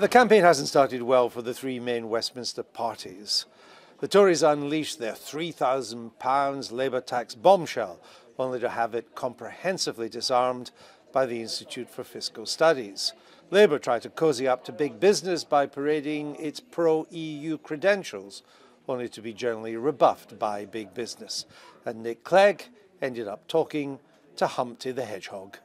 The campaign hasn't started well for the three main Westminster parties. The Tories unleashed their £3,000 Labour tax bombshell, only to have it comprehensively disarmed by the Institute for Fiscal Studies. Labour tried to cosy up to big business by parading its pro-EU credentials, only to be generally rebuffed by big business. And Nick Clegg ended up talking to Humpty the Hedgehog.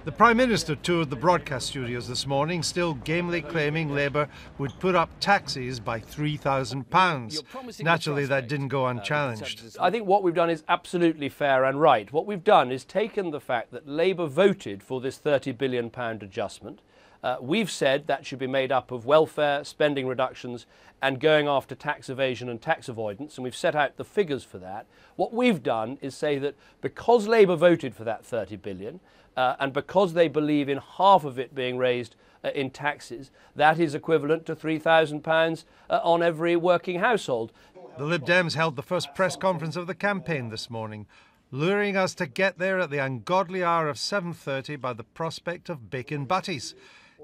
The Prime Minister toured the broadcast studios this morning, still gamely claiming Labour would put up taxes by £3,000. Naturally, that didn't go unchallenged. I think what we've done is absolutely fair and right. What we've done is taken the fact that Labour voted for this £30 billion adjustment. We've said that should be made up of welfare, spending reductions and going after tax evasion and tax avoidance, and we've set out the figures for that. What we've done is say that because Labour voted for that £30 billion and because they believe in half of it being raised in taxes, that is equivalent to £3,000 on every working household. The Lib Dems held the first press conference of the campaign this morning, luring us to get there at the ungodly hour of 7:30 by the prospect of bacon butties.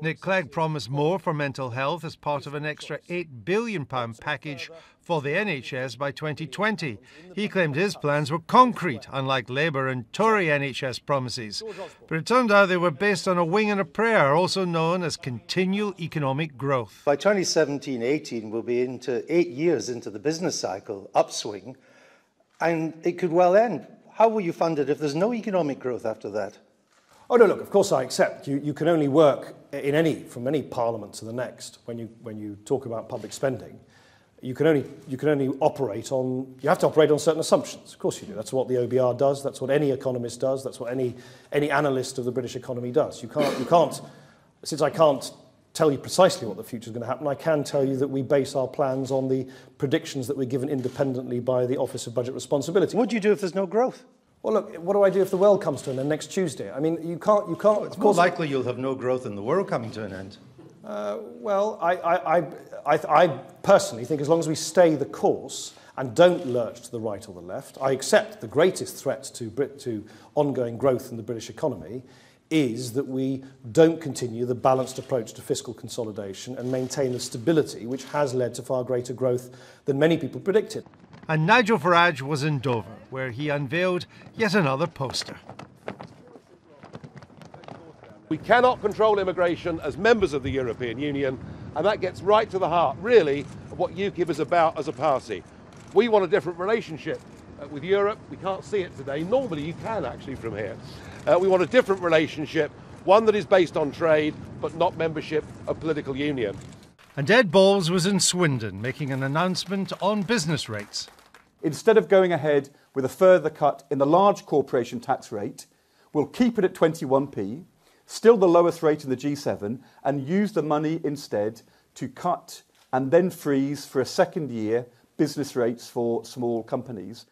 Nick Clegg promised more for mental health as part of an extra £8 billion package for the NHS by 2020. He claimed his plans were concrete, unlike Labour and Tory NHS promises. But it turned out they were based on a wing and a prayer, also known as continual economic growth. By 2017-18, we'll be into 8 years into the business cycle upswing, and it could well end. How will you fund it if there's no economic growth after that? Oh no, look, of course I accept. You can only work from any parliament to the next when you talk about public spending. You can only operate on, you have to operate on certain assumptions. Of course you do. That's what the OBR does. That's what any economist does. That's what any analyst of the British economy does. You can't, since I can't tell you precisely what the future is going to happen, I can tell you that we base our plans on the predictions that we're given independently by the Office of Budget Responsibility. What do you do if there's no growth? Well, look, what do I do if the world comes to an end next Tuesday? I mean, you can't. It's more likely you'll have no growth in the world coming to an end. Well, I personally think as long as we stay the course and don't lurch to the right or the left, I accept the greatest threat to ongoing growth in the British economy is that we don't continue the balanced approach to fiscal consolidation and maintain the stability which has led to far greater growth than many people predicted. And Nigel Farage was in Dover, where he unveiled yet another poster. We cannot control immigration as members of the European Union, and that gets right to the heart, really, of what UKIP is about as a party. We want a different relationship with Europe. We can't see it today. Normally you can actually from here. We want a different relationship, one that is based on trade, but not membership of political union. And Ed Balls was in Swindon, making an announcement on business rates. Instead of going ahead with a further cut in the large corporation tax rate, we'll keep it at 21p, still the lowest rate in the G7, and use the money instead to cut and then freeze for a second year business rates for small companies.